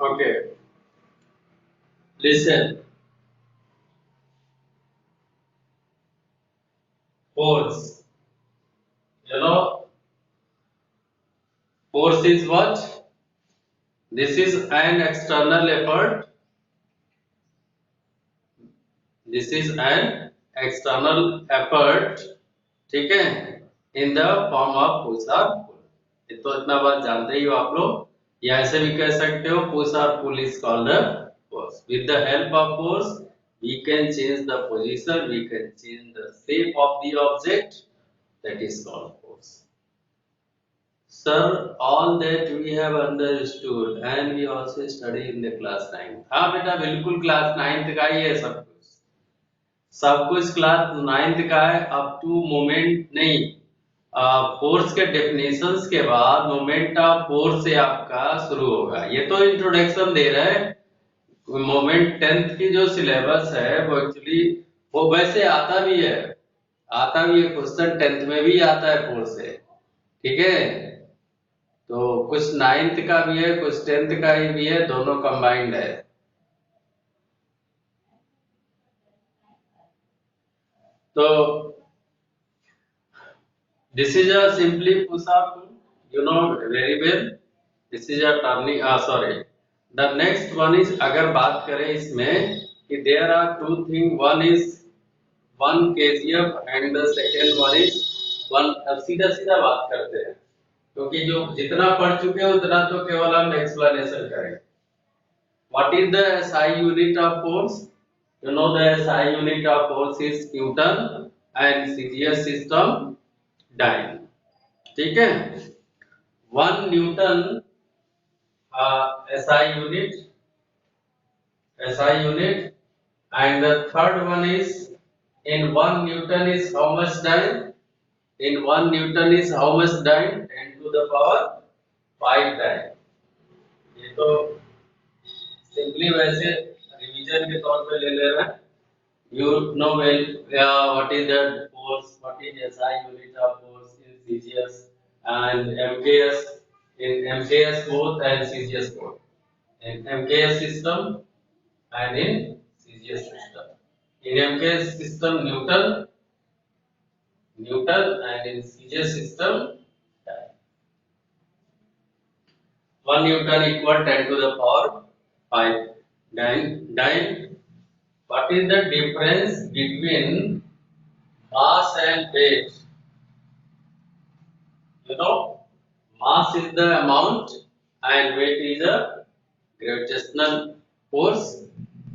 Okay, listen. Force. You know, force is what? This is an external effort. This is an external effort. ठीक है? In the form of push or pull. ये तो इतना बात जानते ही हो आप लोग। या ऐसे भी कह सकते हो push or pull is called a force. With the help of force, we can change the position. We can change the shape of the object. That is called force. Sir, all that we have understood and we also study in the class 9. हाँ बेटा बिल्कुल class 9 का ही है सब कुछ class 9 का है up to moment नहीं फोर्स के डेफिनेशंस के बाद मोमेंट ऑफ फोर्स से आपका शुरू होगा ये तो इंट्रोडक्शन दे रहे हैं मोमेंट 10th की जो सिलेबस है वो एक्चुअली वो वैसे आता भी है क्वेश्चन 10th में भी आता है फोर्स से ठीक है तो कुछ 9th का भी है कुछ 10th का ही भी है दोनों कंबाइंड है तो this is a simply push up you know very well this is a turning sorry the next one is अगर बात करें इसमें कि there are two things one is 1 kgf and the second one is 1 अब सीधा सीधा बात करते हैं क्योंकि जो जितना पढ़ चुके हैं उतना तो केवल हम एक्सप्लेनेशन करेंगे What is the SI unit of force? You know the SI unit of force is Newton and CGS system dyne. ठीक है? 1 Newton SI unit, and the third one is in 1 Newton is how much dyne? In 1 Newton is how much dyne? 10 to the power 5 dyne. ये तो simply वैसे revision के तौर पे ले ले रहे हैं you know well what is the force what is SI unit of force in CGS and MKS in MKS both and CGS both in MKS system and in CGS system in MKS system Newton and in CGS system 1 Newton equal 10 to the power 5 dyne. What is the difference between mass and weight? You know, mass is the amount and weight is a gravitational force.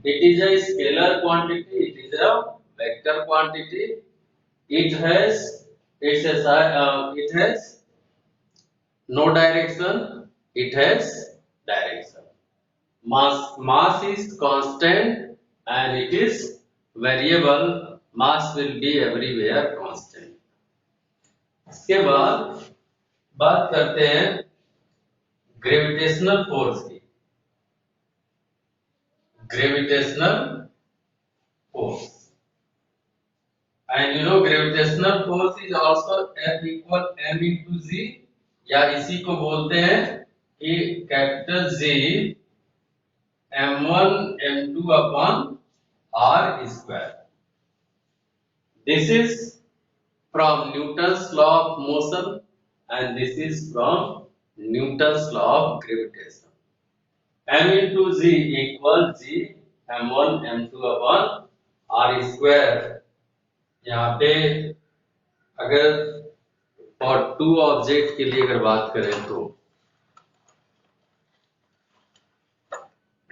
It is a scalar quantity, it is a vector quantity. It has it has no direction, it has direction. Mass is constant and it is variable. Mass will be everywhere constant. इसके बाद बात करते हैं gravitational force की gravitational force and you know gravitational force is also F equal m into g या इसी को बोलते हैं कि capital G m1 m2 upon r square. This is from Newton's law of motion and this is from Newton's law of gravitation. M into G equal G m1 m2 upon r square. यहाँ पे अगर और to object के लिए अगर बात करें तो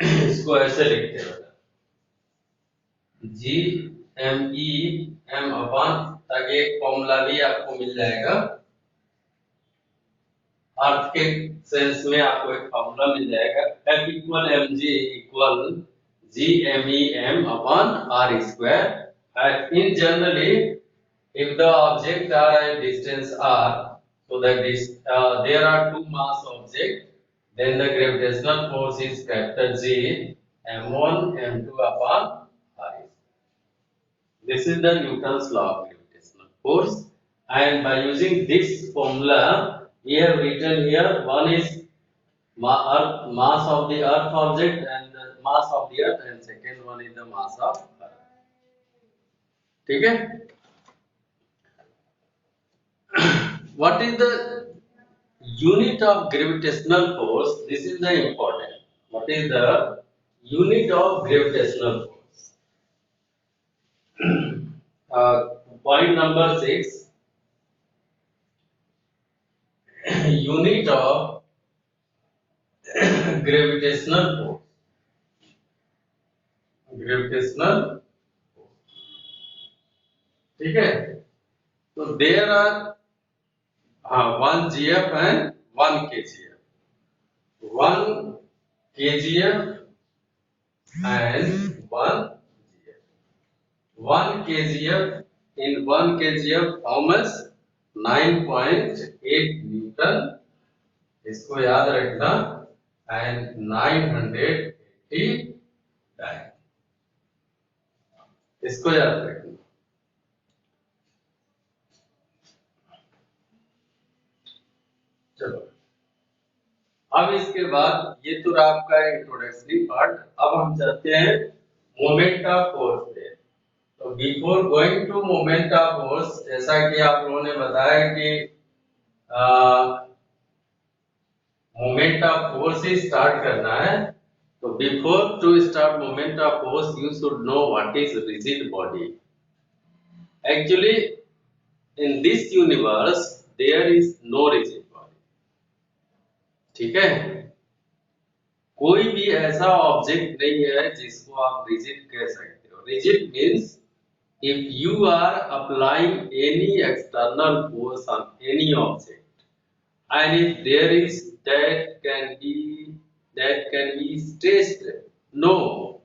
इसको ऐसे लिखते हैं G m e m upon ताकि एक फॉर्मूला भी आपको मिल जाएगा अर्थ के सेंस में आपको एक फॉर्मूला मिल जाएगा F equal mg equal G m e m upon r square and in generally if the object are at distance r so that this there are two mass object then the gravitational force is capital G m1 m2 upon r. This is the Newton's law of gravitational force and by using this formula we have written here one is mass of the earth object and the mass of the earth, and second one is the mass of earth. ठीक है. What is the unit of gravitational force? This is the important. What is the unit of gravitational force? uh, Point number 6. Unit of gravitational force. Gravitational. ठीक है. So there are 1 GF and 1 kgf. 1 kgf and 1 GF. 1 kgf in 1 kgf how much? 9.8 Newton. इसको याद रखना. And 980 डायन. इसको याद रखना. चलो, अब इसके बाद ये तो आपका इंट्रोडक्टरी पार्ट. अब हम चलते हैं मोमेंट ऑफ फोर्स पे. तो before going to moment of force, जैसा कि आप लोगों ने बताया कि मोमेंट ऑफ फोर्स ही स्टार्ट करना है. तो before to start moment of force you should know what is rigid body. Actually in this universe there is no rigid body. ठीक है. कोई भी ऐसा ऑब्जेक्ट नहीं है जिसको आप रिजिड कह सकते हो. Rigid means if you are applying any external force on any object and if there is that can be stressed. No,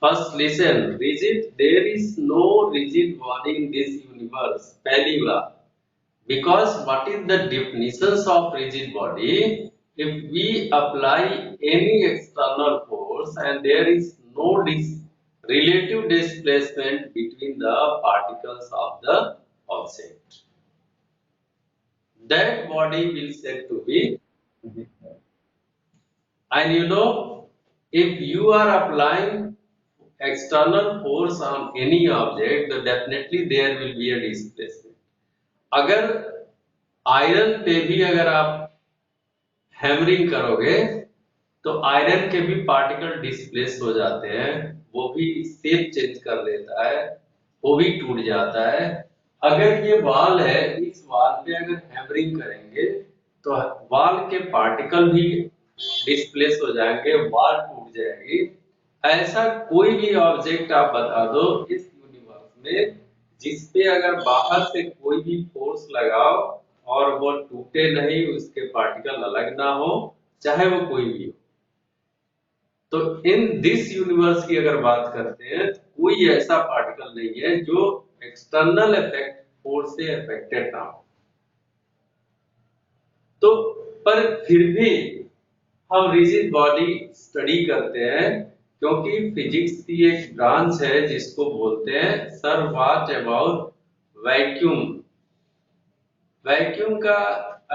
first listen. Rigid, there is no rigid body in this universe. पहली बात. Because what is the definitions of rigid body? If we apply any external force and there is no relative displacement between the particles of the object, that body will said to be. And you know, if you are applying external force on any object, then definitely there will be a displacement. अगर iron पे भी अगर आप hammering करोगे तो iron के भी particle displace हो जाते हैं. वो भी शेप चेंज कर लेता है. वो भी टूट जाता है. अगर ये वॉल है, इस वॉल पे अगर हैमरिंग करेंगे तो वॉल के पार्टिकल भी डिस्प्लेस हो जाएंगे. वॉल टूट जाएगी. ऐसा कोई भी ऑब्जेक्ट आप बता दो इस यूनिवर्स में जिसपे अगर बाहर से कोई भी फोर्स लगाओ और वो टूटे नहीं, उसके पार्टिकल अलग ना हो, चाहे वो कोई भी हो. तो इन दिस यूनिवर्स की अगर बात करते हैं, कोई ऐसा पार्टिकल नहीं है जो एक्सटर्नल इफेक्ट फोर्स से अफेक्टेड ना हो. तो पर फिर भी हम रिजिड बॉडी स्टडी करते हैं क्योंकि फिजिक्स की एक ब्रांच है जिसको बोलते हैं sir what about vacuum. Vacuum का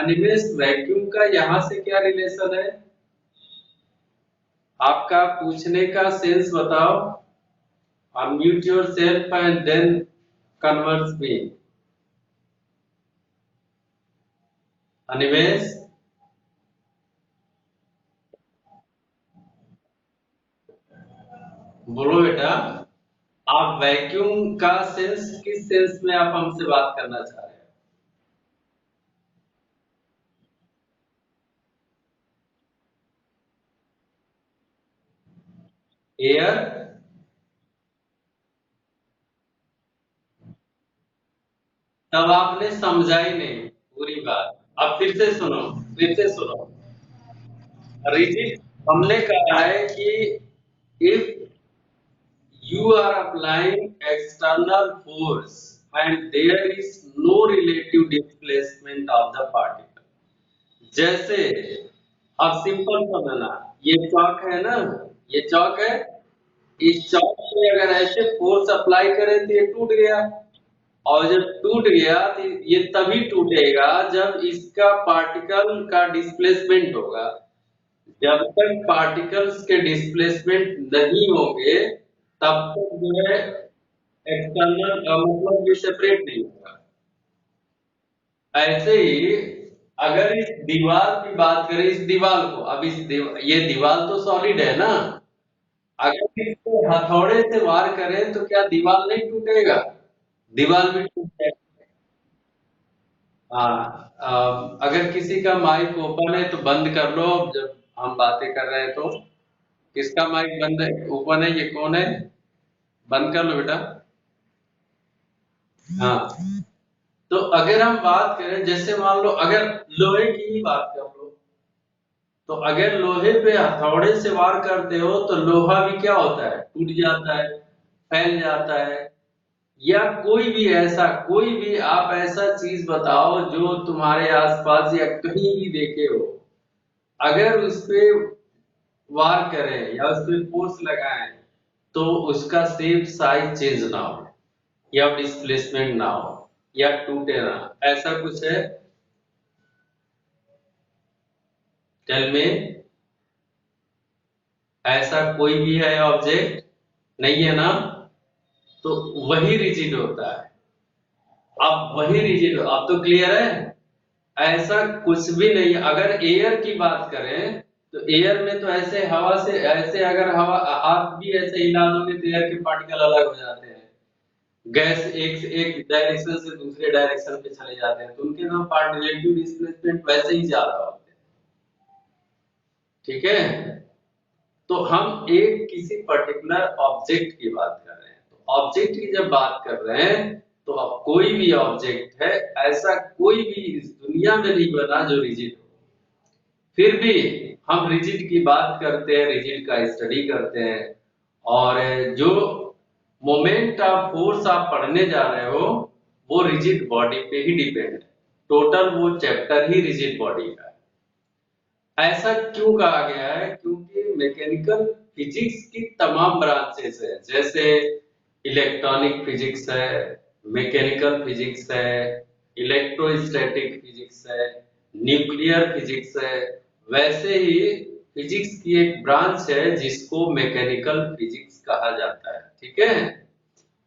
अनिमेश, वैक्यूम का यहाँ से क्या रिलेशन है? आपका पूछने का सेंस बताओ. Unmute yourself and then converse me. Animesh बोलो बेटा. आप वैक्यूम का सेंस किस सेंस में आप हमसे बात करना चाह रहे हैं? एयर. तब आपने समझा ही नहीं पूरी बात. अब फिर से सुनो, फिर से सुनो. रिजिड हमने कहा है कि if you are applying external force and there is no relative displacement of the particle. जैसे अब सिंपल समझना, ये चौक है ना, ये चौक है. इस चौक पे अगर ऐसे फोर्स अप्लाई करें तो ये टूट गया. और जब टूट गया तो ये तभी टूटेगा जब इसका पार्टिकल का डिस्प्लेसमेंट होगा। जब तक पार्टिकल्स के डिस्प्लेसमेंट नहीं होंगे तब तक जो है एक्सटर्नल मतलब ये सेपरेट नहीं होगा। ऐसे ही अगर इस दीवार की बात करें, इस दीवार को, अब ये दीवार तो सॉलिड है ना, अगर इसको हथौड़े से वार करें तो क्या दीवार नहीं टूटेगा? दीवार भी टूट जाएगी। हाँ, अगर किसी का माइक ओपन है तो बंद कर लो, जब हम बातें कर रहे हैं तो। किसका माइक बंद है, ओपन है, ये कौन है? बंद कर लो बेटा। हाँ, तो अगर हम बात करें, जैसे मान लो अगर लोहे की ही बात कर लो, तो अगर लोहे पे हथौड़े से वार करते हो तो लोहा भी क्या होता है, टूट जाता है, फैल जाता है। या कोई भी आप ऐसा चीज बताओ जो तुम्हारे आसपास या कहीं भी देखे हो, अगर उस पे वार करें या उस पे फोर्स लगाएं तो उसका शेप साइज चेंज ना हो, या डिस्प्लेसमेंट ना हो, या टूटे ना, ऐसा कुछ है? टेल में, ऐसा कोई भी है ऑब्जेक्ट? नहीं है ना? तो वही रिजिड होता है। अब वही रिजिड, अब तो क्लियर है। ऐसा कुछ भी नहीं। अगर एयर की बात करें तो एयर में तो ऐसे हवा से, ऐसे अगर हवा हाथ भी ऐसे हिला दोगे तो एयर के पार्टिकल अलग हो जाते हैं। गैस एक एक डायरेक्शन से दूसरे डायरेक्शन पे चले जाते हैं, तो उनके तो पार्ट रिलेटिव डिस्प्लेसमेंट वैसे ही ज्यादा होते हैं। ठीक है, तो हम एक किसी पर्टिकुलर ऑब्जेक्ट की बात कर रहे हैं, तो ऑब्जेक्ट की जब बात कर रहे हैं तो अब कोई भी ऑब्जेक्ट है, ऐसा कोई भी इस दुनिया में नहीं बना जो रिजिड हो। फिर भी हम रिजिड की बात करते हैं, रिजिड का स्टडी करते हैं, और जो मोमेंट ऑफ फोर्स आप पढ़ने जा रहे हो वो रिजिड बॉडी पे ही डिपेंड है। टोटल वो चैप्टर ही रिजिड बॉडी का है। ऐसा क्यों कहा गया है? क्योंकि मैकेनिकल फिजिक्स की तमाम ब्रांचेस है, जैसे इलेक्ट्रॉनिक फिजिक्स है, मैकेनिकल फिजिक्स है, इलेक्ट्रोस्टैटिक फिजिक्स है, न्यूक्लियर फिजिक्स है। वैसे ही फिजिक्स की एक ब्रांच है जिसको मैकेनिकल फिजिक्स कहा जाता है। ठीक है,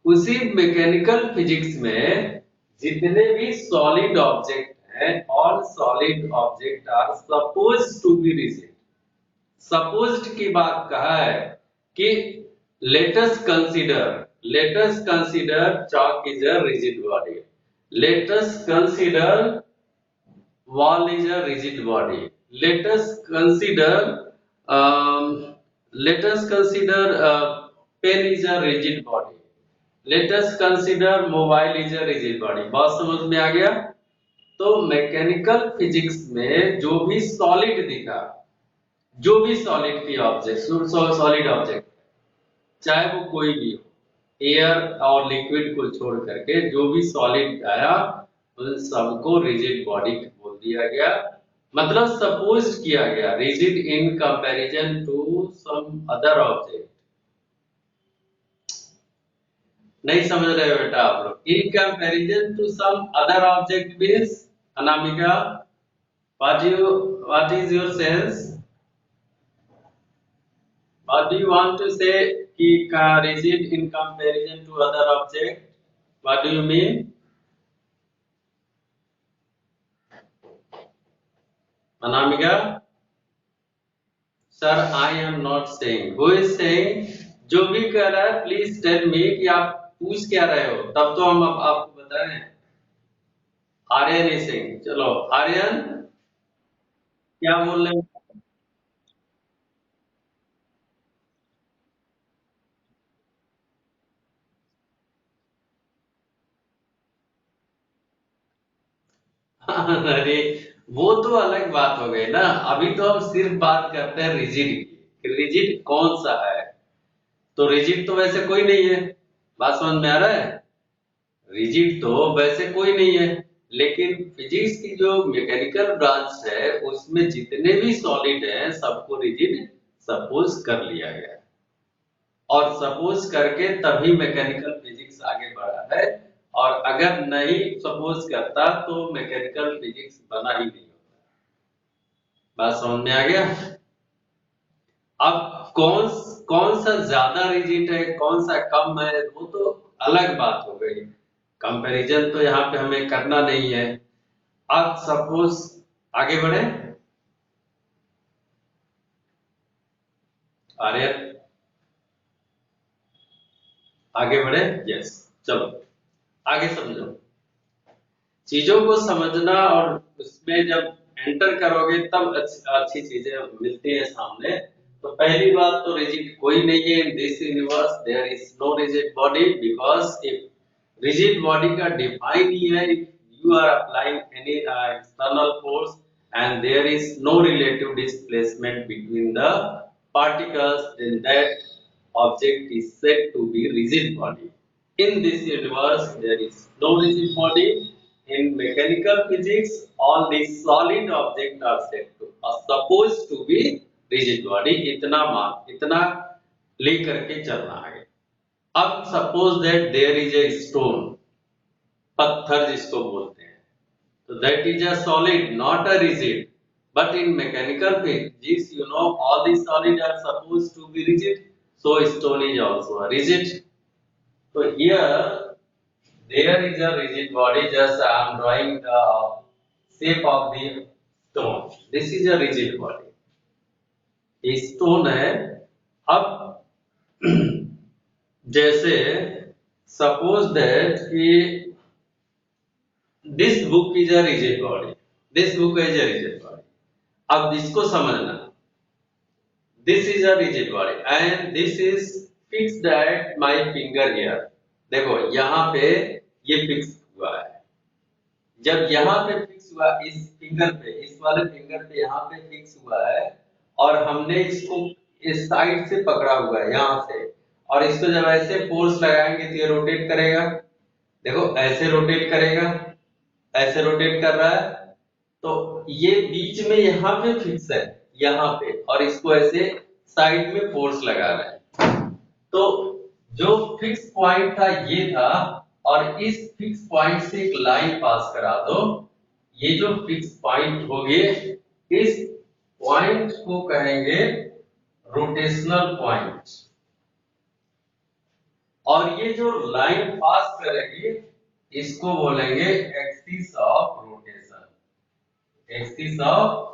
उसी मैकेनिकल फिजिक्स में जितने भी सॉलिड ऑब्जेक्ट हैं, all solid object are suppose to be rigid. Supposed की बात कहा है कि let us consider chalk is a rigid body, let us consider wall is a rigid body, let us consider um, let us consider pen is a rigid body, let us consider mobile is a rigid body। बात समझ में आ गया? तो mechanical physics में जो भी solid दिखा, जो भी सॉलिड की ऑब्जेक्ट, सॉलिड ऑब्जेक्ट, चाहे वो कोई भी हो, एयर और लिक्विड को छोड़ करके जो भी सॉलिड आया उन सबको रिजिड बॉडी बोल दिया गया। मतलब सपोज किया गया rigid in comparison to some other object. नहीं समझ रहे हो बेटा आप लोग? In comparison to some other object means, Anamika, what is your sense? What do you want to say कि rigid in comparison to other object? What do you mean? Anamika? Sir, I am not saying. Who is saying? जो भी कह रहा है please tell me कि आप पूछ क्या रहे हो, तब तो हम अब आपको बताएं। आर्यन इज सिंह, चलो आर्यन क्या बोल रहे हो? अरे वो तो अलग बात हो गई ना, अभी तो हम सिर्फ बात करते हैं रिजिड की, रिजिड कौन सा है। तो रिजिड तो वैसे कोई नहीं है, बात समझ में आ रहा है? रिजिड तो वैसे कोई नहीं है, लेकिन फिजिक्स की जो मैकेनिकल ब्रांच है उसमें जितने भी सॉलिड हैं सबको रिजिड सपोज कर लिया गया है, और सपोज करके तभी मैकेनिकल फिजिक्स आगे बढ़ा है। और अगर नहीं सपोज करता तो मैकेनिकल फिजिक्स बना ही नहीं होता। बात समझ में आ गया? अब कौन सा ज्यादा रिजिड है, कौन सा कम है, वो तो अलग बात हो गई। कंपैरिजन तो यहाँ पे हमें करना नहीं है। अब सपोज आगे बढ़े। आर्य आगे बढ़े। यस, चलो आगे समझो। चीजों को समझना और उसमें जब एंटर करोगे तब अच्छी चीजें मिलती है सामने। तो पहली बात तो रिजिड कोई नहीं है in this universe, there is no rigid body, because if rigid body का डिफाइन ही है if you are applying any external force and there is no relative displacement between the particles, then that object is said to be rigid body. In this universe, there is no rigid body. In mechanical physics, all these solid objects are said to are supposed to be rigid body. इतना लेकर के चलना है। अब suppose that there is a stone, पत्थर जिसको बोलते हैं, so that is a solid, not a rigid. But in mechanical physics, you know, all the solid are supposed to be rigid. So stone is also a rigid. So here there is a rigid body. Just I am drawing the shape of the stone. This is a rigid body. ये stone है। अब जैसे suppose that कि this book is a rigid body. This book is a rigid body. अब इसको समझना, this is a rigid body and this is fixed at my finger here. देखो यहाँ पे ये फिक्स हुआ है। जब यहाँ पे फिक्स हुआ इस फिंगर पे, इस वाले फिंगर पे यहाँ पे फिक्स हुआ है और हमने इसको इस साइड से पकड़ा हुआ है यहाँ से, और इसको जब ऐसे फोर्स लगाएंगे तो ये रोटेट करेगा। देखो ऐसे रोटेट करेगा, ऐसे रोटेट कर रहा है, तो ये बीच में यहाँ पे फिक्स है यहाँ पे, और इसको ऐसे साइड में फोर्स लगा रहा है। तो जो फिक्स पॉइंट था ये था, और इस फिक्स पॉइंट से एक लाइन पास करा दो। ये जो फिक्स पॉइंट होंगे, इस पॉइंट को कहेंगे रोटेशनल पॉइंट, और ये जो लाइन पास करेगी इसको बोलेंगे axis of rotation. Axis of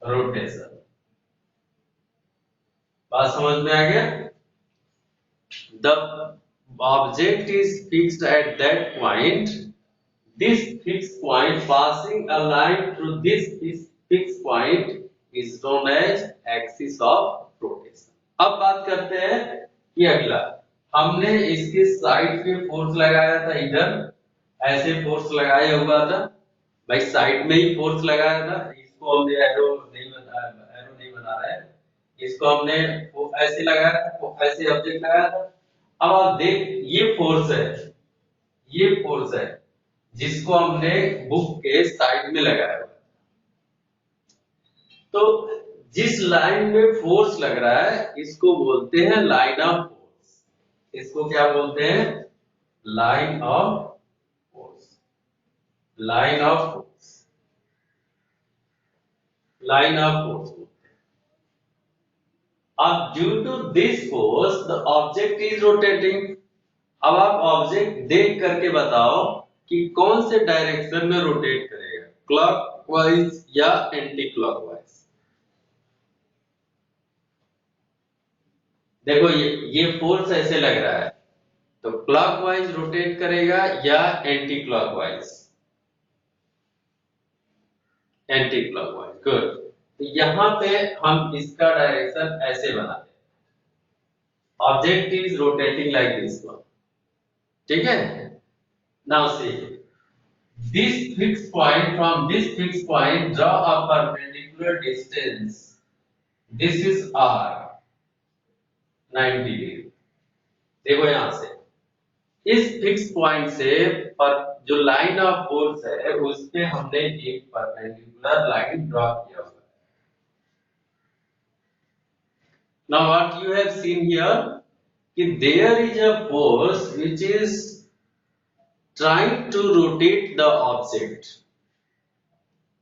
rotation. बात समझ में आ गया? The object is fixed at that point. This fixed point passing a line through this fixed point is known as axis of rotation. अब बात करते हैं कि अगला, हमने इसके साइड पे फोर्स लगाया था, इधर ऐसे फोर्स लगाया हुआ था भाई, साइड में ही फोर्स लगाया था। इसको हमने एरो नहीं बना रहा है, इसको हमने ऐसे लगाया था, ऐसे ऑब्जेक्ट लगाया था। अब आप देख, ये फोर्स है, ये फोर्स है जिसको हमने बुक के साइड में लगाया हुआ। तो जिस लाइन में फोर्स लग रहा है इसको बोलते हैं लाइन ऑफ फोर्स। इसको क्या बोलते हैं? Line of force. Line of force, line of force. अब due to this force the object is rotating. अब आप ऑब्जेक्ट देख करके बताओ कि कौन से डायरेक्शन में रोटेट करेगा, क्लॉकवाइज या एंटी क्लॉकवाइज। देखो ये फोर्स ऐसे लग रहा है, तो क्लॉकवाइज रोटेट करेगा या anti clockwise? Anti clockwise. Good. तो यहां पे हम इसका डायरेक्शन ऐसे बनाते हैं, object is rotating like this one, ठीक है। Now see this fixed point, from this fixed point draw a perpendicular distance, this is r 90 degree. देखो यहां से इस फिक्स पॉइंट से पर जो लाइन ऑफ फोर्स है उस पे हमने एक परपेंडिकुलर लाइन ड्रॉ किया हुआ है। Now what you have seen here कि there is a force which is trying to rotate the object.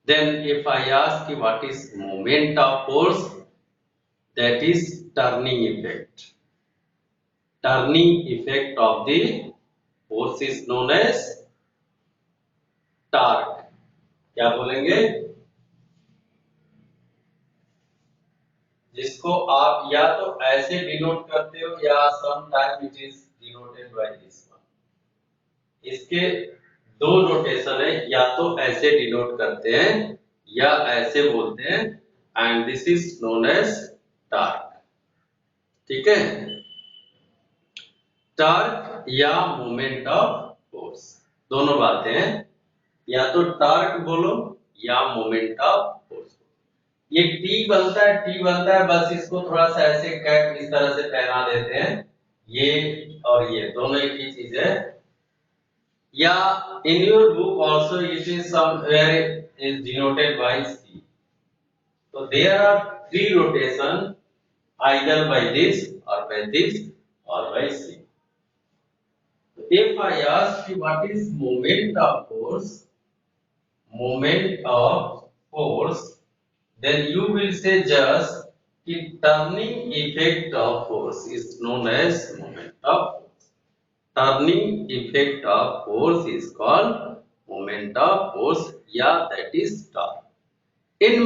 Then if I ask you what is moment of force, that is turning effect. Turning effect of the force is known as torque. क्या बोलेंगे? जिसको आप या तो ऐसे denote करते हो या some time it is denoted by this one. इसके दो नोटेशन है, या तो ऐसे डिनोट करते हैं या ऐसे बोलते हैं, and this is known as torque. ठीक है, टार्क या मोमेंट ऑफ फोर्स दोनों बातें हैं, या तो टार्क बोलो या मोमेंट ऑफ फोर्स। ये टी बनता है, बस इसको थोड़ा सा ऐसे कैप इस तरह से पहना देते हैं, ये और ये दोनों एक ही चीज है। या in your book also it is somewhere is denoted by C. तो there are three rotation, either by this or by this or by C. If I ask you what is moment of force, then you will say just the turning effect of force is known as moment of force. Turning effect of force is called moment of force, yeah, that is torque. In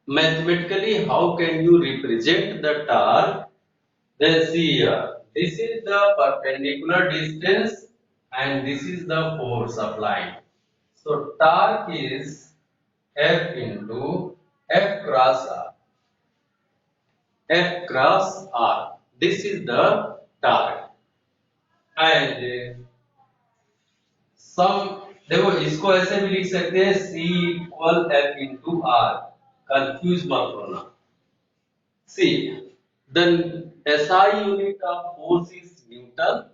mathematically, how can you represent the torque? Then see here, this is the perpendicular distance and this is the force applied. So torque is F into F cross R. F cross R. This is the torque. And सम देखो, इसको ऐसे भी लिख सकते हैं C equal F into R, confuse मत होना। See, the SI unit of force is Newton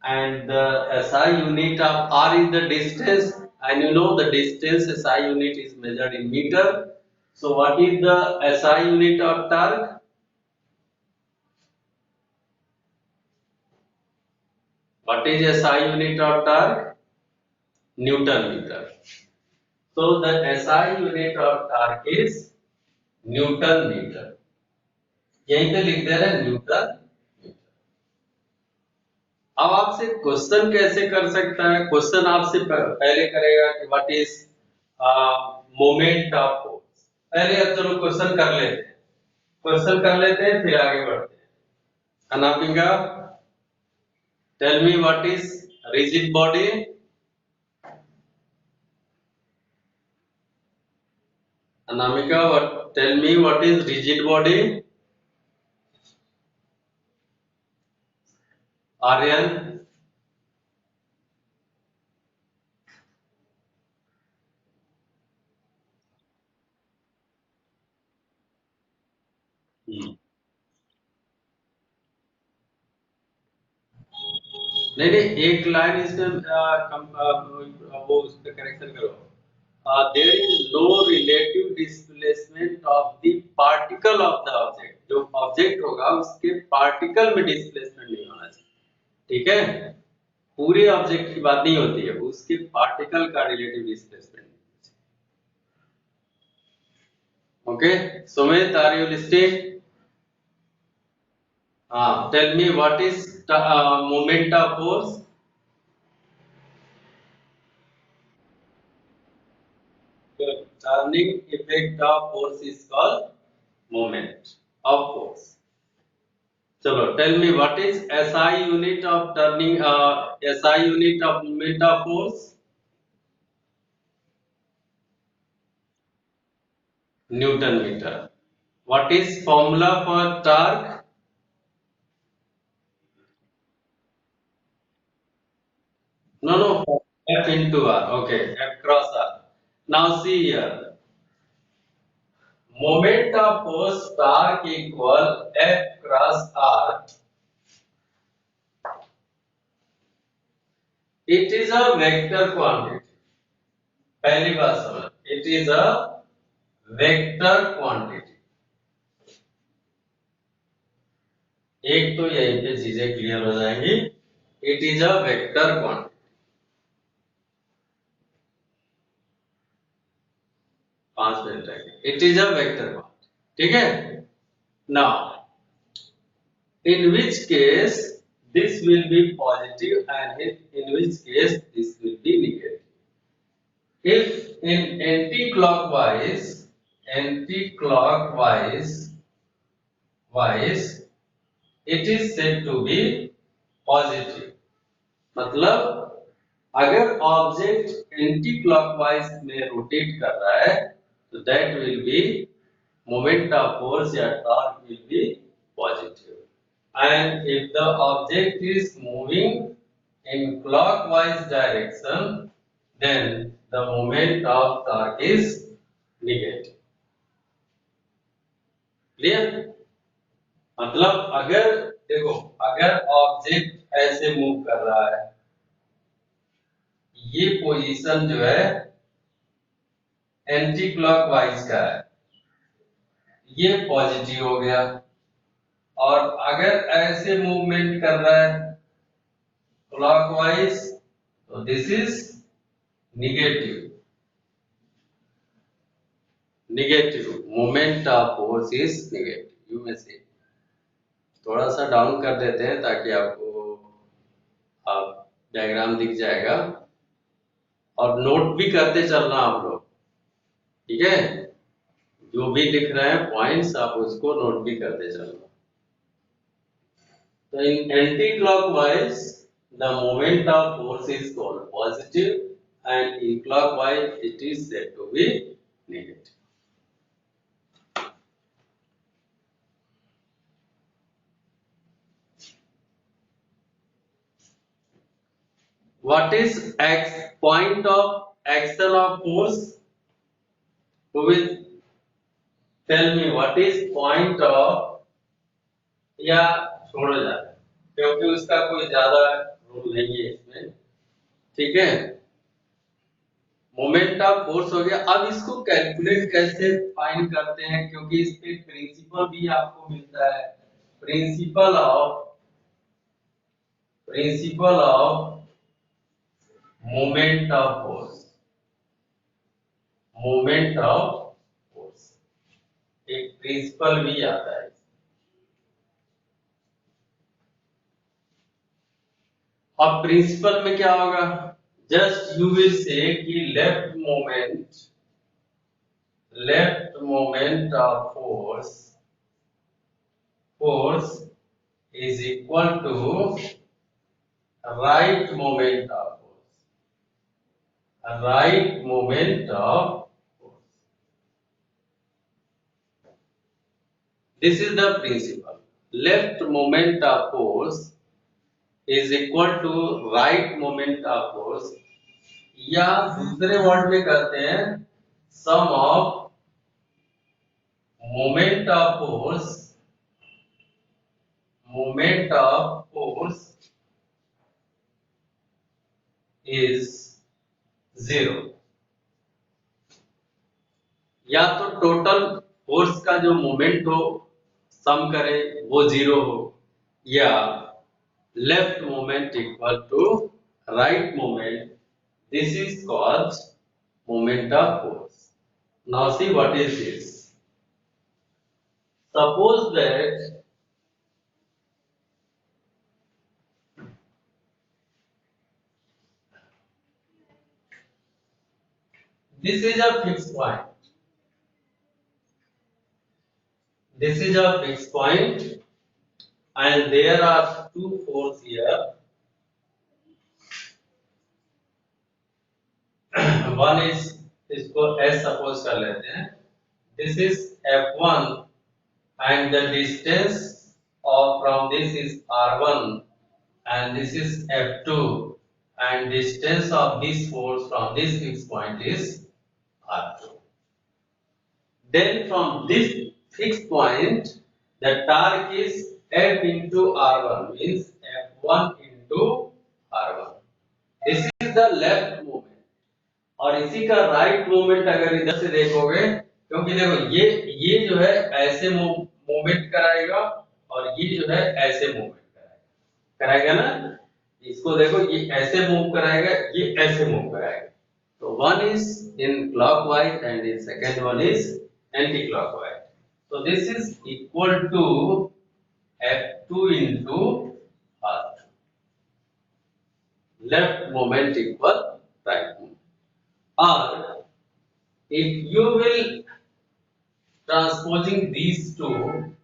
and the SI unit of R is the distance, and you know the distance SI unit is measured in meter. So what is the SI unit of torque? What is SI unit of torque? Newton meter. So the SI unit of torque is Newton meter. यहीं पे लिख दे रहे हैं Newton metre. अब आपसे question कैसे कर सकता है? क्वेश्चन आपसे पहले करेगा कि what is moment of force. पहले अब चलो क्वेश्चन कर लेते हैं, फिर आगे बढ़ते हैं। Anamika, tell me what is rigid body. Anamika, tell me what is rigid body. Aryan, नहीं नहीं, एक लाइन इसमें वो उस पे करेक्शन करो। There is no relative displacement of the particle of the object. जो ऑब्जेक्ट होगा उसके पार्टिकल में डिस्प्लेसमेंट नहीं होना चाहिए। ठीक है, पूरे ऑब्जेक्ट की बात नहीं होती है, उसके पार्टिकल का relative displacement. Okay Sumit, are you listening? Tell me what is moment of force. Turning effect of force is called moment of force. चलो, tell me what is SI unit of turning, SI unit of moment of force? Newton meter. What is formula for torque? No, F into R. Okay, F cross R. Now see here, moment of force torque equal F cross R. It is a vector quantity. पहली बात समझ, it is a vector quantity. एक तो यहीं पे चीजें clear हो जाएंगी। It is a vector quantity. पांच मिनट रह गए। It is a vector quantity, ठीक है। Now in which case this will be positive and in which case this will be negative. If in anti-clockwise it is said to be positive, मतलब अगर object anti clockwise में rotate कर रहा है तो that will be moment of force या torque will be positive. And if the object is moving in clockwise direction, then the moment of torque is negative. Clear? मतलब अगर देखो, अगर ऑब्जेक्ट ऐसे मूव कर रहा है, ये पोजीशन जो है एंटी क्लॉकवाइज का है, ये पॉजिटिव हो गया, और अगर ऐसे मूवमेंट कर रहा है क्लॉकवाइज तो this is negative. Negative moment of force is negative. You में से थोड़ा सा डाउन कर देते हैं ताकि आपको आप डायग्राम दिख जाएगा, और नोट भी करते चलना आप लोग, ठीक है। जो भी लिख रहे हैं पॉइंट्स आप उसको नोट भी करते चलना। तो in anti clockwise the moment of force is called positive and in clockwise it is said to be negative. What is x point of action of force? Who will tell me what is point of, या छोड़ो जाए क्योंकि उसका कोई ज्यादा rule नहीं है इसमें, ठीक है। मोमेंट ऑफ फोर्स हो गया। अब इसको कैलकुलेट कैसे फाइंड करते हैं, क्योंकि इस पे प्रिंसिपल भी आपको मिलता है, principle of moment of force. Moment of force एक प्रिंसिपल भी आता है। अब प्रिंसिपल में क्या होगा, जस्ट यू विल से कि left moment of force is equal to right moment of force. This is the principle. Left moment of force is equal to right moment of force, या दूसरे word में कहते हैं sum of moment of force is 0। या तो total force का जो moment हो सम करे वो 0 हो, या left moment equal to right moment. This is called moment of force. Now see what is this. Suppose that this is a fixed point. This is a fixed point and there are two forces here. One is, इसको S suppose कर लेते हैं, this is F1 and the distance from this is R1 and this is F2 and distance of this force from this fixed point is R2. Then from this fixed point the torque is F into R1, means F1 into R1. This is the left movement, और इसी का right movement अगर इधर से देखोगे, क्योंकि देखो ये जो है ऐसे मूवमेंट कराएगा और ये जो है ऐसे मूवमेंट कराएगा ना, इसको देखो, ये ऐसे मूव कराएगा, ये ऐसे मूव कराएगा। तो one is in clockwise and second one is anti clockwise. So this is equal to F2 into R2. Left moment equal right moment. Or if you will transposing these two,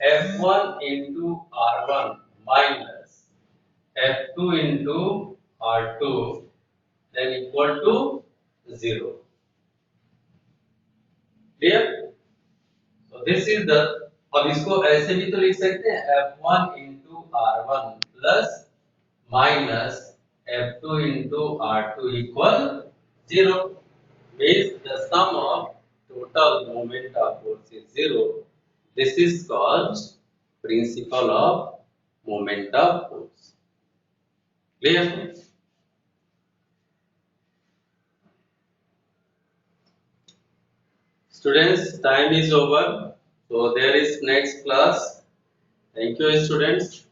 F1 into R1 minus F2 into R2 then equal to 0. Clear? So this is the, अब इसको ऐसे भी तो लिख सकते हैं, F1 into R1 plus minus F2 into R2 equal 0. Means the sum of total moment of force is 0. This is called principle of moment of force. Clear? Students, time is over. So there is next class. Thank you, students.